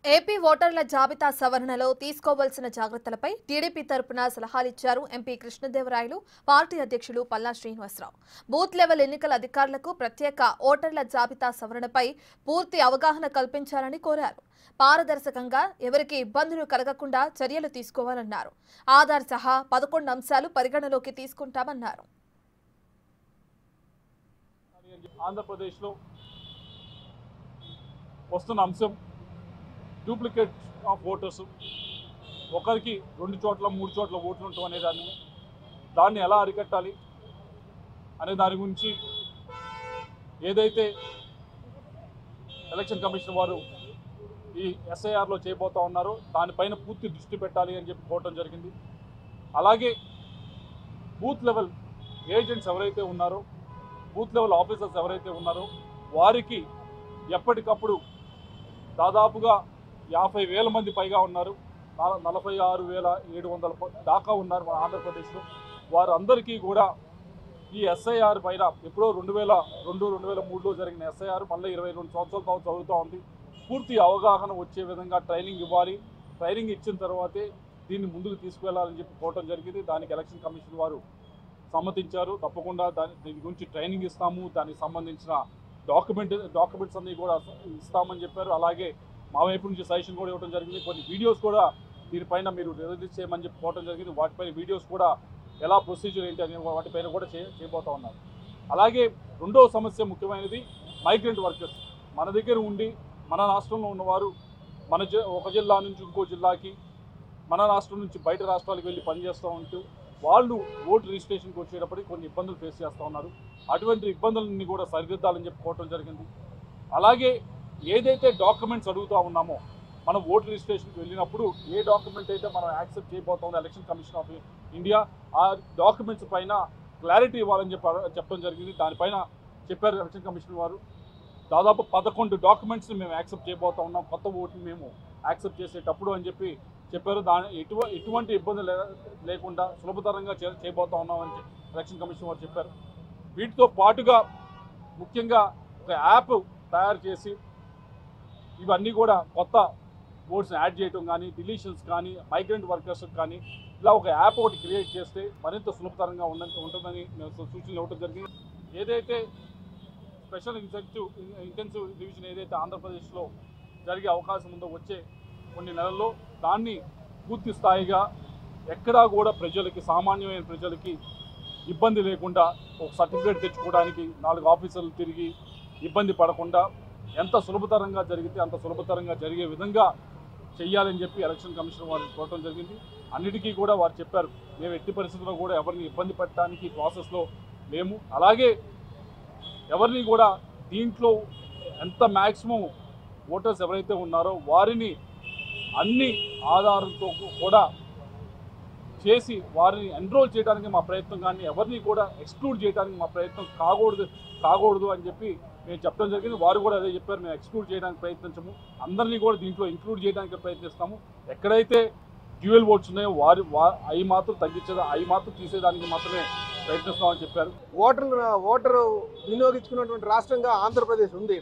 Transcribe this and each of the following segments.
AP ఓటర్ల జాబితా సవరణలో తీసుకోవాల్సిన జాగ్రత్తలపై టీడీపీ తరపున సలహాలిచ్చారు ఎంపీ కృష్ణదేవరాయలు, పార్టీ అధ్యక్షులు పల్లా శ్రీనివాసరావు. బూత్ లెవెల్ ఎన్నికల అధికారులకు ప్రత్యేక ఓటర్ల జాబితా సవరణపై పూర్తి అవగాహన కల్పించాలని కోరారు. పారదర్శకంగా ఎవరికి ఇబ్బందులు కలగకుండా చర్యలు తీసుకోవాలన్నారు. ఆధార్ సహా 11 అంశాలు పరిగణలోకి తీసుకుంటామన్నారు. ఆంధ్రప్రదేశ్లో వస్తున్న అంశం డూప్లికేట్ ఆఫ్ ఓటర్స్, ఒకరికి 2 చోట్ల 3 చోట్ల ఓట్లు ఉండటం అనే దాన్ని ఎలా అరికట్టాలి అనే దాని గురించి ఏదైతే ఎలక్షన్ కమిషన్ వారు ఈ ఎస్ఐఆర్లో చేయబోతా ఉన్నారో దానిపైన పూర్తి దృష్టి పెట్టాలి అని చెప్పి కోరడం జరిగింది. అలాగే బూత్ లెవెల్ ఏజెంట్స్ ఎవరైతే ఉన్నారో, బూత్ లెవెల్ ఆఫీసర్స్ ఎవరైతే ఉన్నారో వారికి ఎప్పటికప్పుడు దాదాపుగా 50,000 మంది పైగా ఉన్నారు, 46,700 దాకా ఉన్నారు మన ఆంధ్రప్రదేశ్లో. వారందరికీ కూడా ఈ ఎస్ఐఆర్ పైన ఎప్పుడో 2002-2003లో జరిగిన ఎస్ఐఆర్ మళ్ళీ 22 సంవత్సరాల చదువుతూ ఉంది. పూర్తి అవగాహన వచ్చే విధంగా ట్రైనింగ్ ఇవ్వాలి. ట్రైనింగ్ ఇచ్చిన తర్వాతే దీన్ని ముందుకు తీసుకువెళ్ళాలని చెప్పి కోరటం జరిగింది. దానికి ఎలక్షన్ కమిషన్ వారు సమ్మతించారు. తప్పకుండా దీని గురించి ట్రైనింగ్ ఇస్తాము, దానికి సంబంధించిన డాక్యుమెంట్స్ అన్నీ కూడా ఇస్తామని చెప్పారు. అలాగే మా వైపు నుంచి సజెషన్ కూడా ఇవ్వడం జరిగింది. కొన్ని వీడియోస్ కూడా దీనిపైన మీరు రిలీజ్ చేయమని చెప్పి పోవడం జరిగింది. వాటిపైన వీడియోస్ కూడా ఎలా ప్రొసీజర్ ఏంటి అని వాటిపైన కూడా చేయబోతా ఉన్నారు. అలాగే రెండవ సమస్య ముఖ్యమైనది మైగ్రెంట్ వర్కర్స్. మన దగ్గర ఉండి మన రాష్ట్రంలో ఉన్నవారు ఒక జిల్లా నుంచి ఇంకో జిల్లాకి, మన రాష్ట్రం నుంచి బయట రాష్ట్రాలకు వెళ్ళి పనిచేస్తూ ఉంటూ వాళ్ళు ఓటు రిజిస్ట్రేషన్కి వచ్చేటప్పటికి కొన్ని ఇబ్బందులు ఫేస్ చేస్తూ ఉన్నారు. అటువంటి ఇబ్బందులన్నీ కూడా సరిదిద్దాలని చెప్పుకోవటం జరిగింది. అలాగే ఏదైతే డాక్యుమెంట్స్ అడుగుతూ ఉన్నామో మనం ఓటు రిజిస్ట్రేషన్కి వెళ్ళినప్పుడు ఏ డాక్యుమెంట్ అయితే మనం యాక్సెప్ట్ చేయబోతామో ఎలక్షన్ కమిషన్ ఆఫ్ ఇండియా ఆ డాక్యుమెంట్స్ పైన క్లారిటీ ఇవ్వాలని చెప్పడం జరిగింది. దానిపైన చెప్పారు ఎలక్షన్ కమిషన్ వారు. దాదాపు 11 డాక్యుమెంట్స్ని మేము యాక్సెప్ట్ చేయబోతా ఉన్నాం కొత్త ఓటుని మేము యాక్సెప్ట్ చేసేటప్పుడు అని చెప్పి చెప్పారు. ఎటువంటి ఇబ్బంది లేకుండా సులభతరంగా చేయబోతా ఉన్నామని ఎలక్షన్ కమిషన్ వారు చెప్పారు. వీటితో పాటుగా ముఖ్యంగా ఒక యాప్ తయారు చేసి ఇవన్నీ కూడా కొత్త ఓట్స్ని యాడ్ చేయడం కానీ, డిలీషన్స్ కానీ, మైగ్రెంట్ వర్కర్స్ కానీ ఇలా ఒక యాప్ ఒకటి క్రియేట్ చేస్తే మరింత సులభతరంగా ఉంటుందని సూచనలు ఇవ్వడం జరిగింది. ఏదైతే స్పెషల్ ఇంటెన్సివ్ డివిజన్ ఏదైతే ఆంధ్రప్రదేశ్లో జరిగే అవకాశం ఉందో వచ్చే కొన్ని నెలల్లో దాన్ని పూర్తి స్థాయిగా ఎక్కడా కూడా సామాన్యమైన ప్రజలకి ఇబ్బంది లేకుండా ఒక సర్టిఫికేట్ తెచ్చుకోవడానికి 4 ఆఫీసర్లు తిరిగి ఇబ్బంది పడకుండా ఎంత సులభతరంగా జరిగితే అంత సులభతరంగా జరిగే విధంగా చెయ్యాలని చెప్పి ఎలక్షన్ కమిషన్ వారు కోరటం జరిగింది. అన్నిటికీ కూడా వారు చెప్పారు, మేము ఎట్టి పరిస్థితుల్లో కూడా ఎవరిని ఇబ్బంది పెట్టడానికి ప్రాసెస్లో లేము. అలాగే ఎవరిని కూడా దీంట్లో ఎంత మ్యాక్సిమం ఓటర్స్ ఎవరైతే ఉన్నారో వారిని అన్ని ఆధారంతో కూడా చేసి వారిని ఎన్రోల్ చేయడానికి మా ప్రయత్నం, కానీ ఎవరిని కూడా ఎక్స్క్లూడ్ చేయడానికి మా ప్రయత్నం కాకూడదు అని చెప్పి మేము చెప్పడం జరిగింది. వారు కూడా అదే చెప్పారు, మేము ఎక్స్క్లూడ్ చేయడానికి ప్రయత్నించము, అందరినీ కూడా దీంట్లో ఇంక్లూడ్ చేయడానికి ప్రయత్నిస్తాము. ఎక్కడైతే డ్యూయల్ ఓట్స్ ఉన్నాయో అవి మాత్రం అవి మాత్రం తీసేదానికి మాత్రమే ప్రయత్నిస్తామని చెప్పారు. ఓటరు వినియోగించుకున్నటువంటి రాష్ట్రంగా ఆంధ్రప్రదేశ్ ఉంది.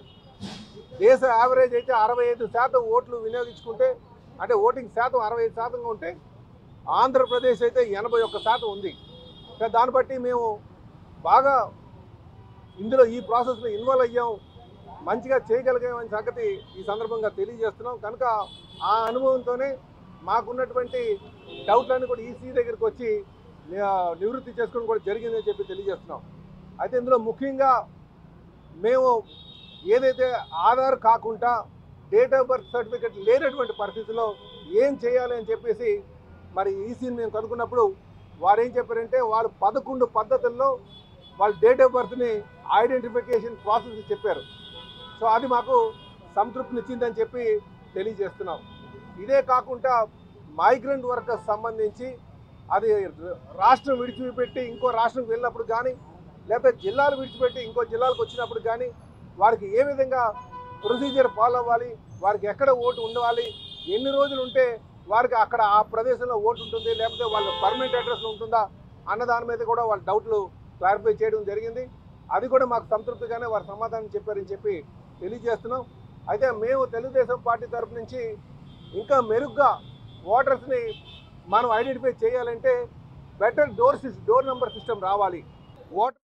దేశ యావరేజ్ అయితే 65% ఓట్లు వినియోగించుకుంటే, అంటే ఓటింగ్ శాతం 65%గా ఉంటే ఆంధ్రప్రదేశ్ అయితే 81% ఉంది. దాన్ని బట్టి మేము బాగా ఇందులో ఈ ప్రాసెస్లో ఇన్వాల్వ్ అయ్యాం, మంచిగా చేయగలిగామని సంగతి ఈ సందర్భంగా తెలియజేస్తున్నాం. కనుక ఆ అనుభవంతోనే మాకున్నటువంటి డౌట్లన్నీ కూడా ఈసీ దగ్గరికి వచ్చి నివృత్తి చేసుకోవడం కూడా జరిగిందని చెప్పి తెలియజేస్తున్నాం. అయితే ఇందులో ముఖ్యంగా మేము ఏదైతే ఆధార్ కాకుండా డేట్ ఆఫ్ బర్త్ సర్టిఫికెట్ లేనటువంటి పరిస్థితుల్లో ఏం చేయాలి అని చెప్పేసి మరి ఈసీని మేము కనుక్కున్నప్పుడు వారు ఏం చెప్పారంటే వాళ్ళు 11 పద్ధతుల్లో వాళ్ళ డేట్ ఆఫ్ బర్త్ని ఐడెంటిఫికేషన్ ప్రాసెస్ చెప్పారు. సో అది మాకు సంతృప్తినిచ్చిందని చెప్పి తెలియజేస్తున్నాం. ఇదే కాకుండా మైగ్రెంట్ వర్కర్స్ సంబంధించి అది రాష్ట్రం విడిచిపెట్టి ఇంకో రాష్ట్రంకి వెళ్ళినప్పుడు కానీ, లేకపోతే జిల్లాలు విడిచిపెట్టి ఇంకో జిల్లాలకు వచ్చినప్పుడు కానీ వారికి ఏ విధంగా ప్రొసీజర్ ఫాలో అవ్వాలి, వారికి ఎక్కడ ఓటు ఉండాలి, ఎన్ని రోజులు ఉంటే వారికి అక్కడ ఆ ప్రదేశంలో ఓటు ఉంటుంది, లేకపోతే వాళ్ళ పర్మనెంట్ అడ్రస్ ఉంటుందా అన్న దాని మీద కూడా వాళ్ళ డౌట్లు క్లారిఫై చేయడం జరిగింది. అది కూడా మాకు సంతృప్తిగానే వారు సమాధానం చెప్పారని చెప్పి తెలియజేస్తున్నాం. అయితే మేము తెలుగుదేశం పార్టీ తరపు నుంచి ఇంకా మెరుగ్గా ఓటర్స్ని మనం ఐడెంటిఫై చేయాలంటే బెటర్ డోర్ నెంబర్ సిస్టమ్ రావాలి. ఓటర్